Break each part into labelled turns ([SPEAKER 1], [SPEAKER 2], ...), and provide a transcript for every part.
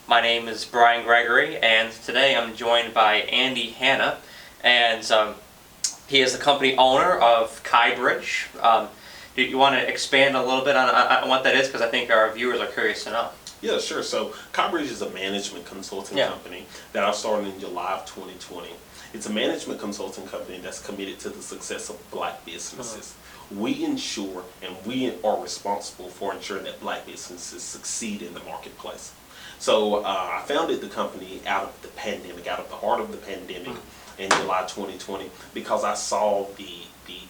[SPEAKER 1] My name is Brian Gregoire, and today I'm joined by Andy Hanna, and he is the company owner of Kybridge. Do you want to expand a little bit on what that is, because I think our viewers are curious to know?
[SPEAKER 2] Yeah, sure. So Kybridge is a management consulting company that I started in July of 2020. It's a management consulting company that's committed to the success of black businesses. We ensure and we are responsible for ensuring that black businesses succeed in the marketplace. So I founded the company out of the pandemic, out of the heart of the pandemic in July 2020, because I saw the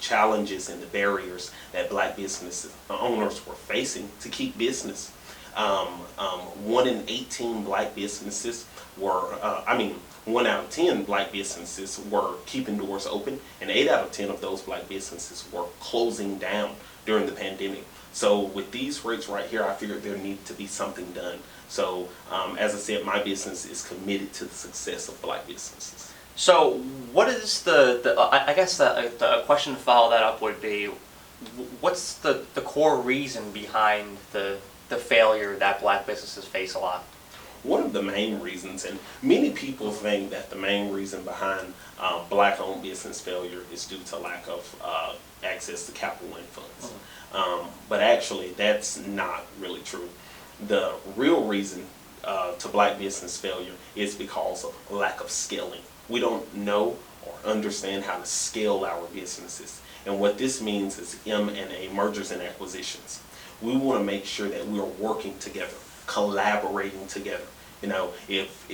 [SPEAKER 2] challenges and the barriers that black business owners were facing to keep business. 1 in 18 black businesses were, 1 out of 10 black businesses were keeping doors open, and 8 out of 10 of those black businesses were closing down during the pandemic. So with these rates right here, I figured there needed to be something done. So as I said, my business is committed to the success of black businesses.
[SPEAKER 1] So what is I guess the question to follow that up would be, what's the core reason behind the failure that black businesses face a lot?
[SPEAKER 2] One of the main reasons, and many people think that the main reason behind black-owned business failure is due to lack of access to capital and funds. But actually, that's not really true. The real reason to black business failure is because of lack of scaling. We don't know or understand how to scale our businesses. And what this means is M&A, mergers and acquisitions. We want to make sure that we are working together, collaborating together. You know, if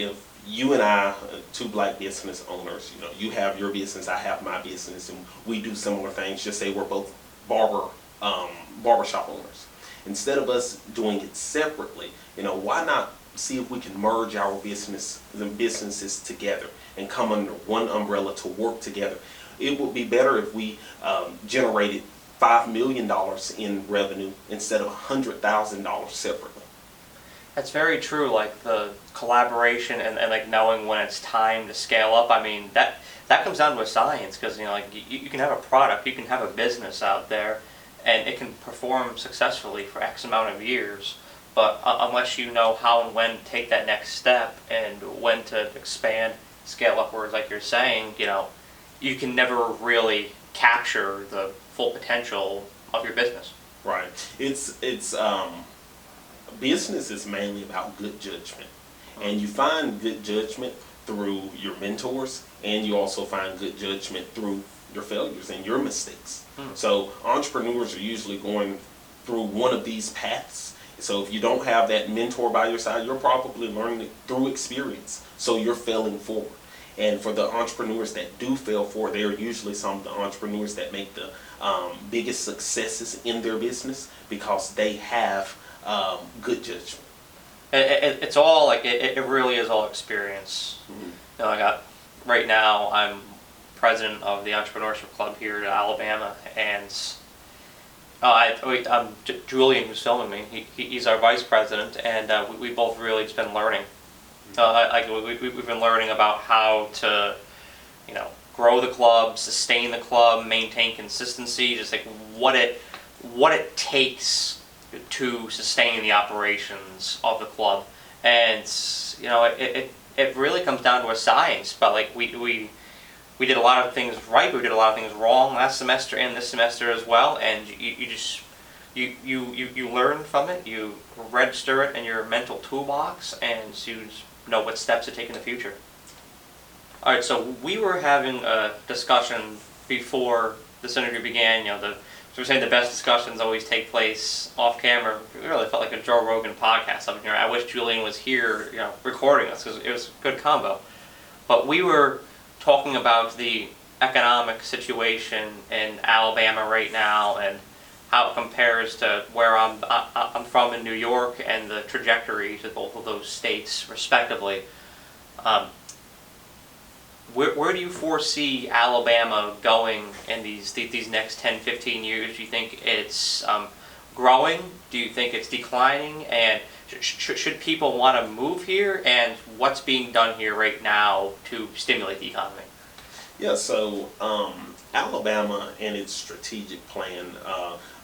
[SPEAKER 2] you and I, two black business owners, you have your business, I have my business, and we do similar things. Just say we're both barbershop owners. Instead of us doing it separately, why not see if we can merge our businesses together and come under one umbrella to work together? It would be better if we generated $5 million in revenue instead of $100,000 separately.
[SPEAKER 1] That's very true. Like the collaboration and like knowing when it's time to scale up. I mean, that comes down to a science, because you can have a product, you can have a business out there, and it can perform successful for X amount of years. But unless you know how and when to take that next step and when to expand, scale upwards, like you're saying, you can never really capture the full potential of your business.
[SPEAKER 2] Right. Business is mainly about good judgment, and you find good judgment through your mentors, and you also find good judgment through your failures and your mistakes. So entrepreneurs are usually going through one of these paths. So if you don't have that mentor by your side, you're probably learning it through experience. So you're failing forward. And for the entrepreneurs that do fail forward, they are usually some of the entrepreneurs that make the biggest successes in their business, because they have good judgment.
[SPEAKER 1] It's all like it really is all experience. Right now I'm president of the entrepreneurship club here in Alabama, and Julian, who's filming me, he's our vice president, and we both really just been learning. We've been learning about how to, grow the club, sustain the club, maintain consistency, just like what it takes to sustain the operations of the club. And it really comes down to a science. But like we did a lot of things right, but we did a lot of things wrong last semester and this semester as well. And you learn from it, you register it in your mental toolbox, and you know what steps to take in the future. All right, so we were having a discussion before this interview began. So we're saying the best discussions always take place off camera. It really felt like a Joe Rogan podcast up here. I wish Julian was here, recording us, because it was a good combo. But we were talking about the economic situation in Alabama right now, and how it compares to where I'm from in New York, and the trajectory to both of those states respectively. Where do you foresee Alabama going in these next 10, 15 years? Do you think it's growing? Do you think it's declining? And should people want to move here? And what's being done here right now to stimulate the economy?
[SPEAKER 2] Yeah, so Alabama and its strategic plan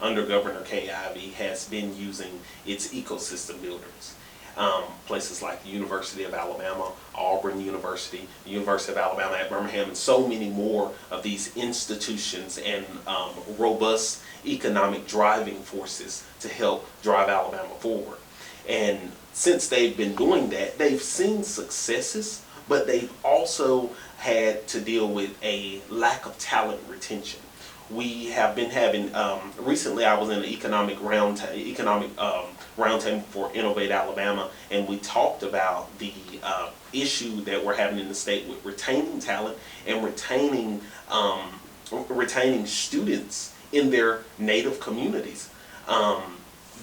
[SPEAKER 2] under Governor Kay Ivey has been using its ecosystem builders. places like the University of Alabama, Auburn University, the University of Alabama at Birmingham, and so many more of these institutions and robust economic driving forces to help drive Alabama forward. And since they've been doing that, they've seen successes, but they've also had to deal with a lack of talent retention. We have been having, recently I was in an economic roundtable for Innovate Alabama, and we talked about the issue that we're having in the state with retaining talent and retaining students in their native communities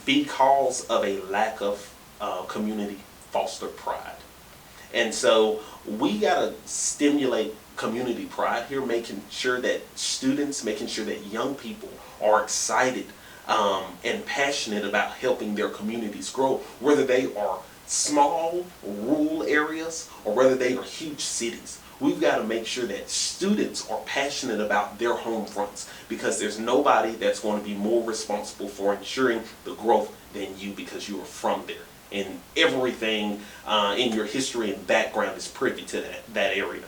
[SPEAKER 2] because of a lack of community fostered pride. And so we got to stimulate community pride here, making sure that students, making sure that young people are excited and passionate about helping their communities grow, whether they are small rural areas or whether they are huge cities. We've got to make sure that students are passionate about their home fronts, because there's nobody that's going to be more responsible for ensuring the growth than you, because you are from there. And everything in your history and background is privy to that area.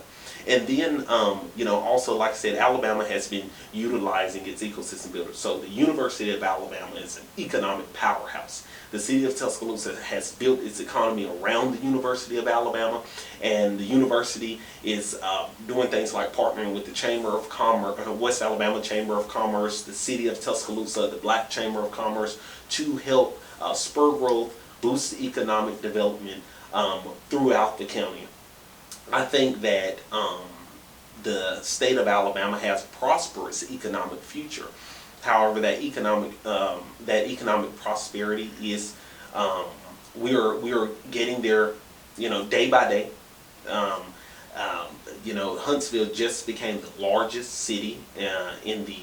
[SPEAKER 2] And then, also, like I said, Alabama has been utilizing its ecosystem builders. So the University of Alabama is an economic powerhouse. The city of Tuscaloosa has built its economy around the University of Alabama, and the university is doing things like partnering with the Chamber of Commerce, West Alabama Chamber of Commerce, the city of Tuscaloosa, the Black Chamber of Commerce, to help spur growth, boost economic development throughout the county. I think that the state of Alabama has a prosperous economic future. However, that economic prosperity is we are getting there, day by day. Huntsville just became the largest city in the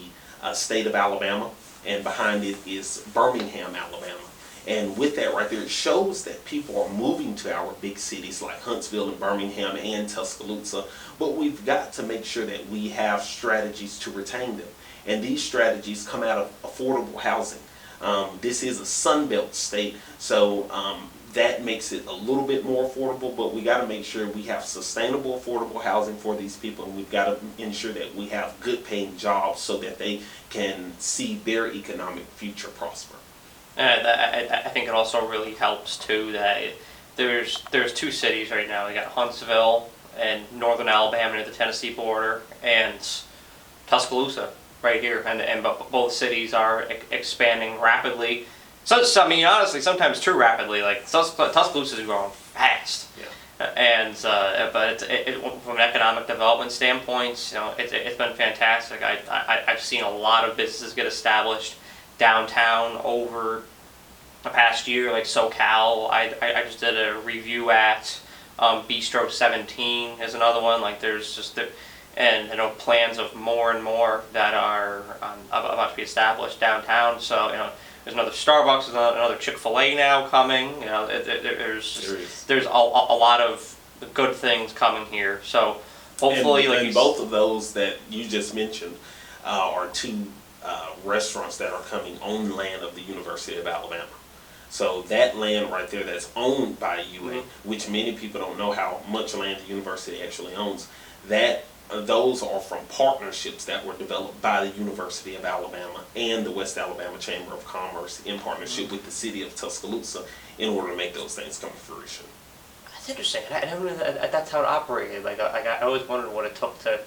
[SPEAKER 2] state of Alabama, and behind it is Birmingham, Alabama. And with that right there, it shows that people are moving to our big cities like Huntsville and Birmingham and Tuscaloosa, but we've got to make sure that we have strategies to retain them. And these strategies come out of affordable housing. This is a Sunbelt state, so that makes it a little bit more affordable, but we got to make sure we have sustainable, affordable housing for these people, and we've got to ensure that we have good paying jobs so that they can see their economic future prosper.
[SPEAKER 1] And I think it also really helps too that there's two cities right now. We got Huntsville and northern Alabama near the Tennessee border, and Tuscaloosa right here, and both cities are expanding rapidly. So I mean, honestly, sometimes too rapidly. Like Tuscaloosa is growing fast.
[SPEAKER 2] Yeah.
[SPEAKER 1] And but from an economic development standpoint, it's been fantastic. I've seen a lot of businesses get established downtown over the past year, like SoCal. I just did a review at Bistro 17 is another one. Like there's just and plans of more and more that are about to be established downtown. So there's another Starbucks, there's another Chick-fil-A now coming. There's a lot of good things coming here. So hopefully,
[SPEAKER 2] and both of those that you just mentioned are two restaurants that are coming on land of the University of Alabama. So that land right there that's owned by UA, which many people don't know how much land the university actually owns, those are from partnerships that were developed by the University of Alabama and the West Alabama Chamber of Commerce in partnership with the city of Tuscaloosa in order to make those things come to fruition.
[SPEAKER 1] That's interesting. I never knew that's how it operated. Like I always wondered what it took to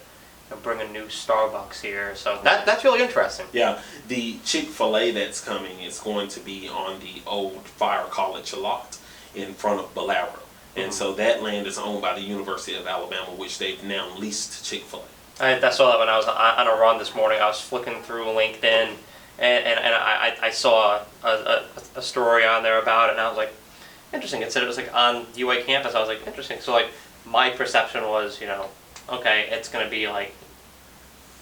[SPEAKER 1] bring a new Starbucks here. So that's really interesting.
[SPEAKER 2] Yeah, the Chick-fil-A that's coming is going to be on the old Fire College lot in front of Bolero. And so that land is owned by the University of Alabama, which they've now leased to Chick-fil-A.
[SPEAKER 1] I saw that when I was on a run this morning. I was flicking through LinkedIn, and I saw a story on there about it, and I was like, interesting. It said it was like on UA campus. I was like, interesting. So like my perception was, okay, it's going to be like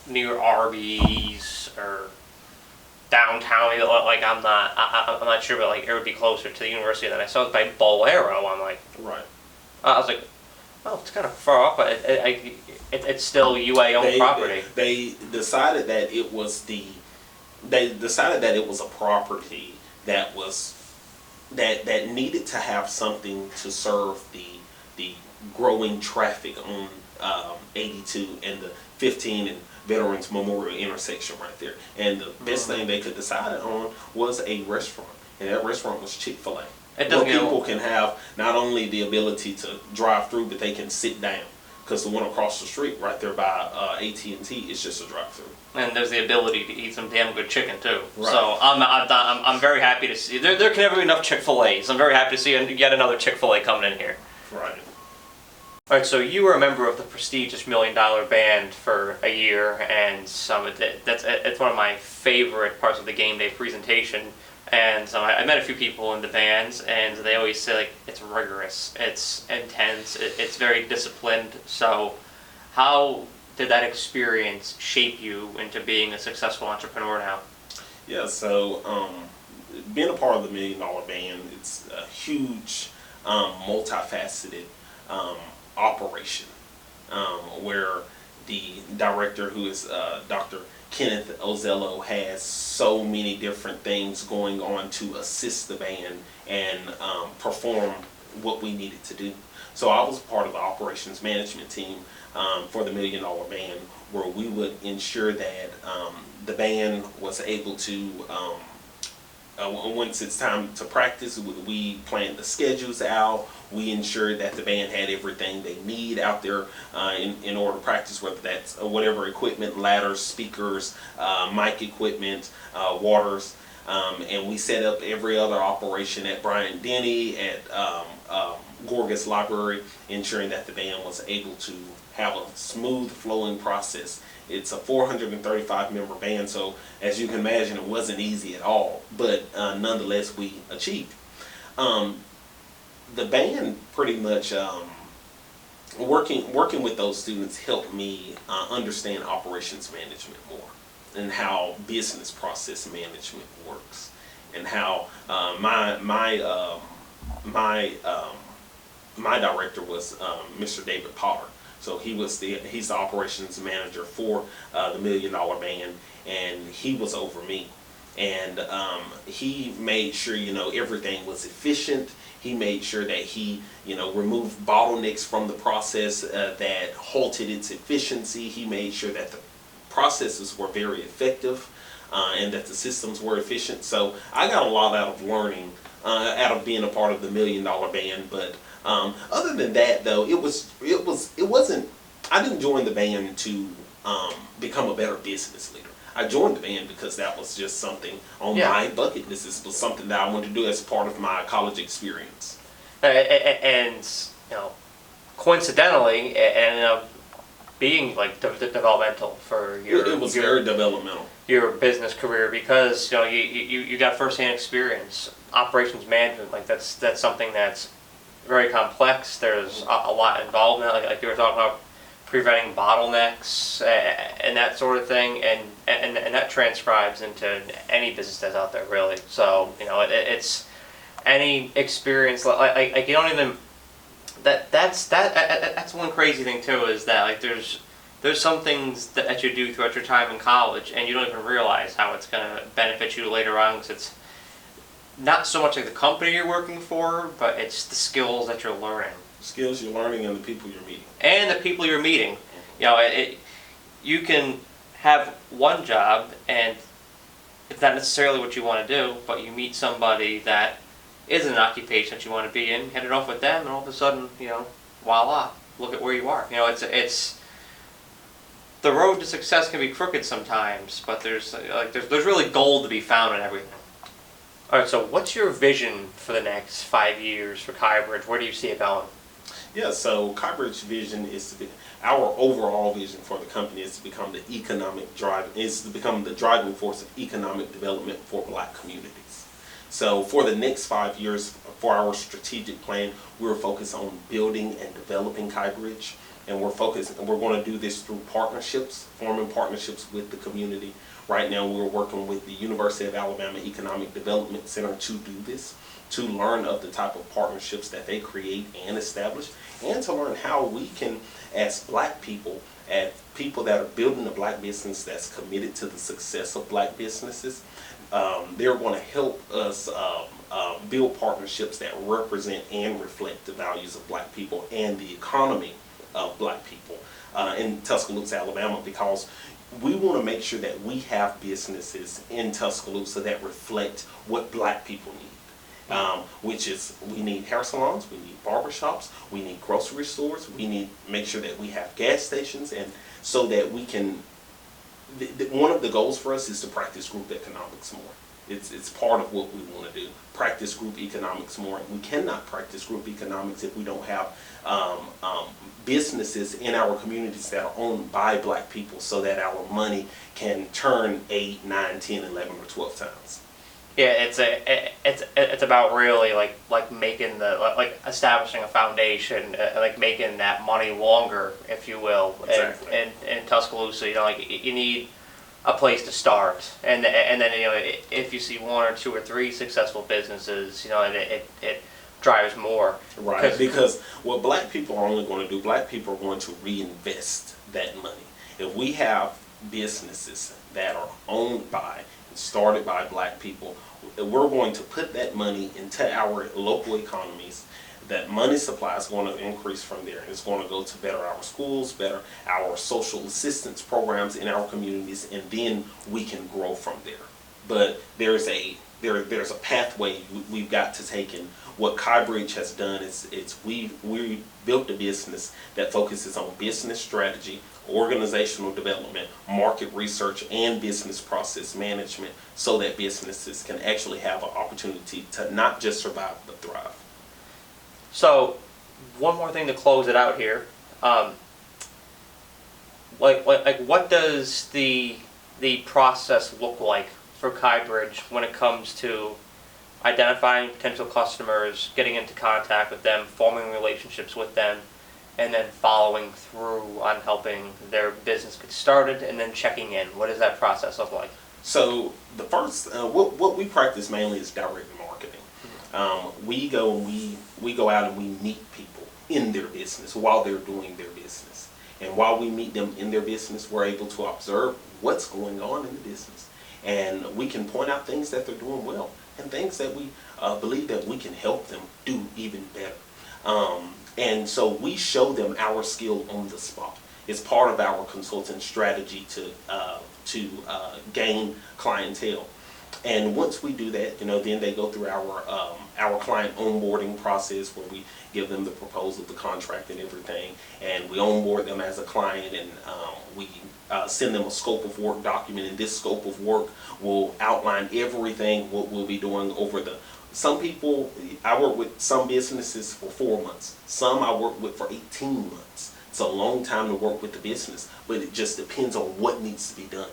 [SPEAKER 1] near Arby's or downtown. Like I'm not sure, but like it would be closer to the university. Than I saw it by Bolero. I'm like,
[SPEAKER 2] right.
[SPEAKER 1] I was like, oh, it's kind of far up, but it's still UA owned property.
[SPEAKER 2] They decided that it was a property that was that needed to have something to serve the growing traffic on 82 and the 15 and Veterans Memorial intersection right there. And the best thing they could decide on was a restaurant, and that restaurant was Chick-fil-A. Where people can have not only the ability to drive through, but they can sit down. Because the one across the street, right there by AT&T, is just a drive-through.
[SPEAKER 1] And there's the ability to eat some damn good chicken too.
[SPEAKER 2] Right.
[SPEAKER 1] So I'm very happy to see there can never be enough Chick-fil-A's. I'm very happy to see yet another Chick-fil-A coming in here.
[SPEAKER 2] Right.
[SPEAKER 1] All right, so you were a member of the prestigious $1 Million Band for a year, and it's one of my favorite parts of the game day presentation. And so I met a few people in the bands, and they always say, like, it's rigorous, it's intense, it's very disciplined. So how did that experience shape you into being a successful entrepreneur now?
[SPEAKER 2] Yeah, so being a part of the $1 Million Band, it's a huge, multifaceted operation where the director, who is Dr. Kenneth Ozello, has so many different things going on to assist the band and perform what we needed to do. So I was part of the operations management team for the $1 Million Band, where we would ensure that the band was able to, once it's time to practice, we planned the schedules out. We ensured that the band had everything they need out there in order to practice, whether that's whatever equipment, ladders, speakers, mic equipment, waters. And we set up every other operation at Bryant Denny, at Gorgas Library, ensuring that the band was able to have a smooth flowing process. It's a 435 member band, so as you can imagine, it wasn't easy at all, but nonetheless we achieved. The band pretty much working with those students helped me understand operations management more, and how business process management works, and how my director was Mr. David Potter. So he's the operations manager for the $1 Million Band, and he was over me. And he made sure, everything was efficient. He made sure that he, removed bottlenecks from the process that halted its efficiency. He made sure that the processes were very effective and that the systems were efficient. So I got a lot out of learning, out of being a part of the $1 Million Band. But other than that, though, it wasn't. I didn't join the band to become a better business leader. I joined the band because that was just something on my bucket list. This was something that I wanted to do as part of my college experience.
[SPEAKER 1] And coincidentally, it ended up being like developmental for your.
[SPEAKER 2] It was very developmental.
[SPEAKER 1] Your business career, because you got firsthand experience. Operations management, like that's something that's very complex. There's a lot involved in it, like you were talking about, preventing bottlenecks and that sort of thing, and that transcribes into any business that's out there, really. So it's any experience like you don't even that's one crazy thing too, is that like there's some things that you do throughout your time in college and you don't even realize how it's going to benefit you later on, because it's not so much like the company you're working for, but it's the skills that you're learning.
[SPEAKER 2] Skills you're learning and the people you're meeting.
[SPEAKER 1] And the people you're meeting. You can have one job and it's not necessarily what you want to do, but you meet somebody that is an occupation that you want to be in, hit it off with them, and all of a sudden, voila, look at where you are. It's the road to success can be crooked sometimes, but there's really gold to be found in everything. All right, so what's your vision for the next 5 years for Kybridge? Where do you see it going?
[SPEAKER 2] Yeah, so Kybridge vision is to be, our overall vision for the company is to become the driving force of economic development for Black communities. So for the next 5 years, for our strategic plan, we're focused on building and developing Kybridge, and we're going to do this through partnerships, forming partnerships with the community. Right now, we're working with the University of Alabama Economic Development Center to do this, to learn of the type of partnerships that they create and establish, and to learn how we can, as Black people, as people that are building a Black business that's committed to the success of Black businesses, they're going to help us build partnerships that represent and reflect the values of Black people and the economy of Black people in Tuscaloosa, Alabama, because we want to make sure that we have businesses in Tuscaloosa that reflect what Black people need, which is we need hair salons, we need barbershops, we need grocery stores, we need to make sure that we have gas stations, and so that we can, one of the goals for us is to practice group economics more. It's part of what we want to do. Practice group economics more. We cannot practice group economics if we don't have businesses in our communities that are owned by Black people, so that our money can turn 8, 9, 10, 11, or 12 times.
[SPEAKER 1] Yeah, it's about really like making like establishing a foundation, like making that money longer, if you will.
[SPEAKER 2] Exactly.
[SPEAKER 1] And in Tuscaloosa, like you need a place to start, and then if you see 1 or 2 or 3 successful businesses, it drives more.
[SPEAKER 2] Right, because what Black people are only going to do, Black people are going to reinvest that money. If we have businesses that are owned by and started by Black people, we're going to put that money into our local economies. That money supply is going to increase from there. It's going to go to better our schools, better our social assistance programs in our communities, and then we can grow from there. But there's a pathway we've got to take, and what Kybridge has done is we built a business that focuses on business strategy, organizational development, market research, and business process management, so that businesses can actually have an opportunity to not just survive but thrive.
[SPEAKER 1] So, one more thing to close it out here. What does the process look like for Kybridge when it comes to identifying potential customers, getting into contact with them, forming relationships with them, and then following through on helping their business get started, and then checking in? What does that process look like?
[SPEAKER 2] So the first, what we practice mainly is direct marketing. We go out and we meet people in their business while they're doing their business. And while we meet them in their business, we're able to observe what's going on in the business. And we can point out things that they're doing well and things that we believe that we can help them do even better. And so we show them our skill on the spot. It's part of our consultant strategy to gain clientele. And once we do that, then they go through our client onboarding process, where we give them the proposal, the contract, and everything, and we onboard them as a client, and we send them a scope of work document. And this scope of work will outline everything what we'll be doing over the. Some people, I work with some businesses for 4 months. Some I work with for 18 months. It's a long time to work with the business, but it just depends on what needs to be done.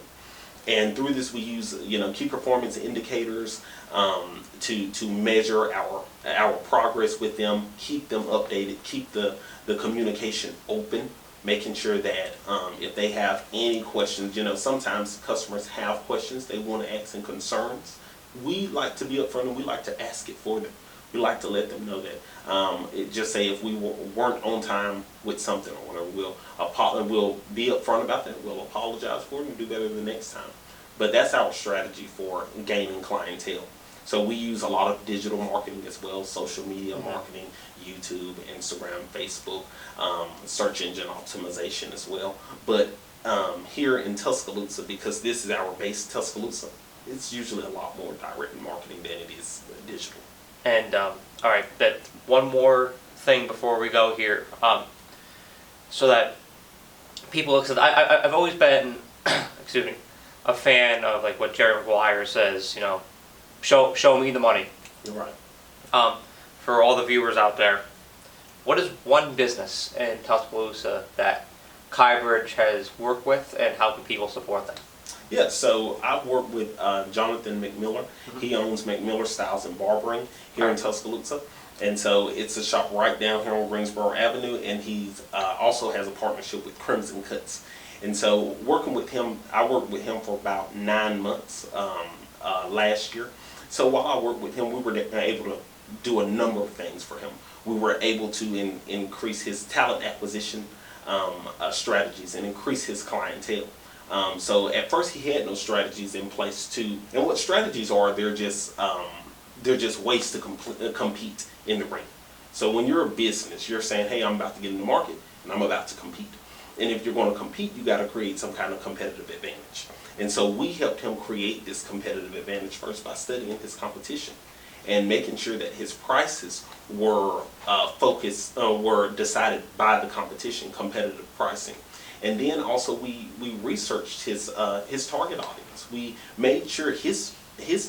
[SPEAKER 2] And through this, we use key performance indicators to measure our progress with them, keep them updated, keep the communication open, making sure that if they have any questions, sometimes customers have questions they want to ask and concerns. We like to be upfront, and we like to ask it for them. We like to let them know that. Just say if we weren't on time with something or whatever, we'll be upfront about that. We'll apologize for it and do better the next time. But that's our strategy for gaining clientele. So we use a lot of digital marketing as well, social media marketing, YouTube, Instagram, Facebook, search engine optimization as well. But here in Tuscaloosa, because this is our base, Tuscaloosa, it's usually a lot more direct marketing than it is digital.
[SPEAKER 1] And all right, that one more thing before we go here, so that people, because I've always been, excuse me, a fan of like what Gregoire says, show me the money.
[SPEAKER 2] You're right.
[SPEAKER 1] For all the viewers out there, what is one business in Tuscaloosa that Kybridge has worked with, and how can people support them?
[SPEAKER 2] Yeah, so I've worked with Jonathan McMiller. He owns McMiller Styles and Barbering here in Tuscaloosa. And so it's a shop right down here on Greensboro Avenue, and he also has a partnership with Crimson Cuts. And so working with him, I worked with him for about 9 months last year. So while I worked with him, we were able to do a number of things for him. We were able to increase his talent acquisition strategies and increase his clientele. So at first he had no strategies in place and what strategies are, they're just They're just ways to compete in the ring. So when you're a business, you're saying, hey, I'm about to get in the market and I'm about to compete. And if you're going to compete, you got to create some kind of competitive advantage. And so we helped him create this competitive advantage first by studying his competition and making sure that his prices were were decided by the competition, competitive pricing. And then also we researched his target audience. We made sure his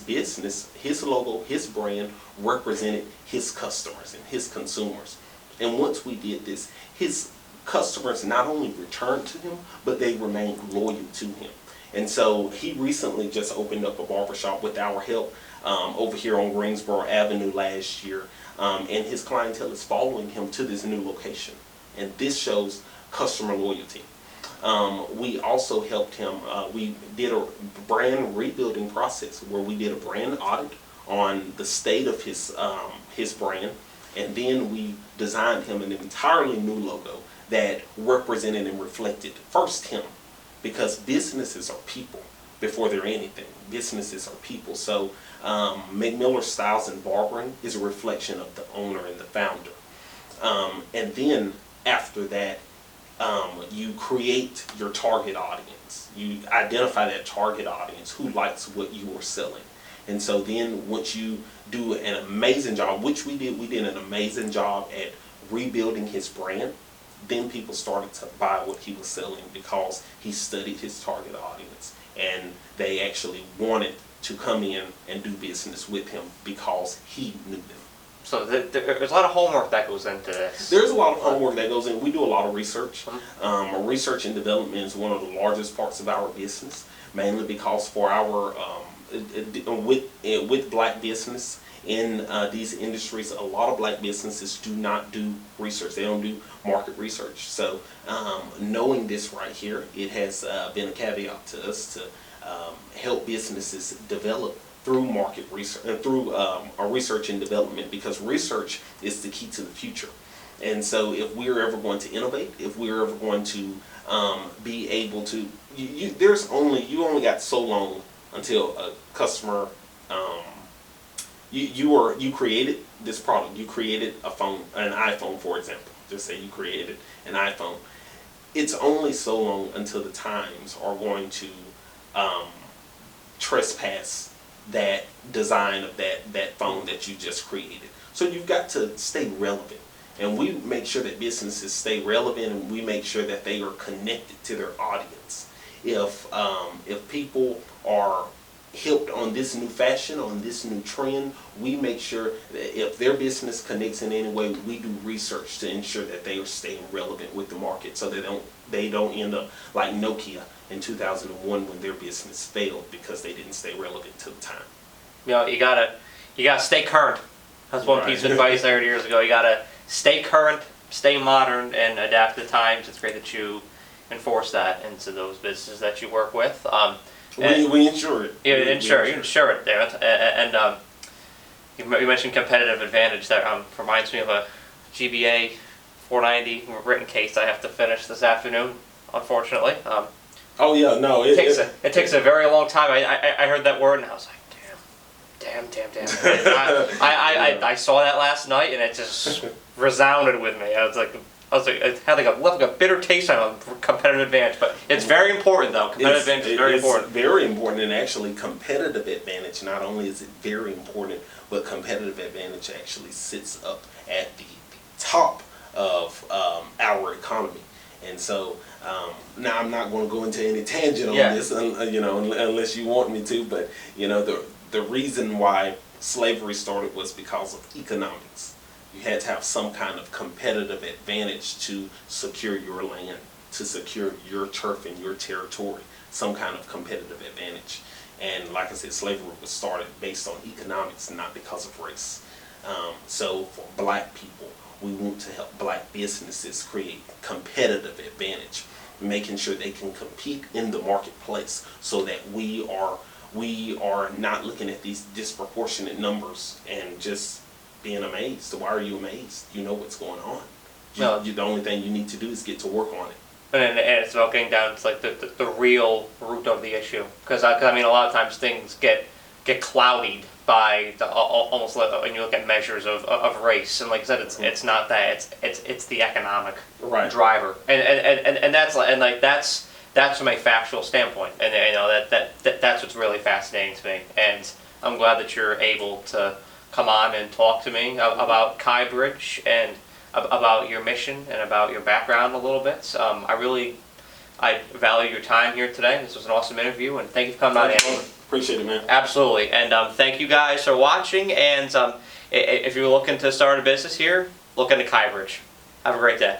[SPEAKER 2] business, his logo, his brand represented his customers and his consumers. And once we did this, his customers not only returned to him, but they remained loyal to him. And so he recently just opened up a barbershop with our help over here on Greensboro Avenue last year. And his clientele is following him to this new location. And this shows customer loyalty. We also helped him, we did a brand rebuilding process where we did a brand audit on the state of his brand, and then we designed him an entirely new logo that represented and reflected first him, because businesses are people before they're anything. Businesses are people. So McMillan Styles and Barbering is a reflection of the owner and the founder. And then after that, you create your target audience. You identify that target audience who likes what you are selling. And so then once you do an amazing job, which we did an amazing job at rebuilding his brand, then people started to buy what he was selling because he studied his target audience and they actually wanted to come in and do business with him because he knew them.
[SPEAKER 1] So there's a lot of homework that goes into this.
[SPEAKER 2] There's a lot of homework that goes in. We do a lot of research. Research and development is one of the largest parts of our business, mainly because for our with black business in these industries, a lot of black businesses do not do research. They don't do market research. So knowing this right here, it has been a caveat to us to help businesses develop through market research, through research and development, because research is the key to the future. And so if we're ever going to innovate, if we're ever going to be able to, you only got so long until a customer, you created this product, you created a phone, an iPhone, for example. Just say you created an iPhone. It's only so long until the times are going to trespass that design of that phone that you just created. So you've got to stay relevant. And we make sure that businesses stay relevant, and we make sure that they are connected to their audience. If people are helped on this new fashion, on this new trend, we make sure that if their business connects in any way, we do research to ensure that they are staying relevant with the market, so they don't end up like Nokia in 2001 when their business failed because they didn't stay relevant to the time.
[SPEAKER 1] You know, you gotta stay current. That's one piece of advice I heard years ago. You gotta stay current, stay modern, and adapt to the times. It's great that you enforce that into those businesses that you work with.
[SPEAKER 2] We insure it.
[SPEAKER 1] Yeah, you insure it, damn it. And you mentioned competitive advantage. That reminds me of a GBA 490 written case I have to finish this afternoon, unfortunately.
[SPEAKER 2] Oh yeah, no.
[SPEAKER 1] It takes a very long time. I heard that word and I was like, damn. I saw that last night and it just resounded with me. I was like, it had left a bitter taste on a competitive advantage. But it's very important, though. Competitive advantage is very important.
[SPEAKER 2] It's very important, and actually, competitive advantage. Not only is it very important, but competitive advantage actually sits up at the top of our economy. And so now I'm not going to go into any tangent on this, unless you want me to. But the reason why slavery started was because of economics. You had to have some kind of competitive advantage to secure your land, to secure your turf and your territory, some kind of competitive advantage. And like I said, slavery was started based on economics, not because of race. So for black people, we want to help black businesses create competitive advantage, making sure they can compete in the marketplace so that we are not looking at these disproportionate numbers and just being amazed. Why are you amazed? You know what's going on. The only thing you need to do is get to work on it.
[SPEAKER 1] And it's about getting down to like the real root of the issue. Because I mean, a lot of times things get get clouded by almost when you look at measures of race. And like I said, it's not that. It's the economic
[SPEAKER 2] Right.
[SPEAKER 1] driver, and that's from a factual standpoint, and that's what's really fascinating to me. And I'm glad that you're able to come on and talk to me about Kybridge and about your mission and about your background a little bit. I value your time here today. This was an awesome interview, and thank you for coming on, Andy.
[SPEAKER 2] Appreciate it, man.
[SPEAKER 1] Absolutely, and thank you guys for watching. And if you're looking to start a business here, look into Kybridge. Have a great day.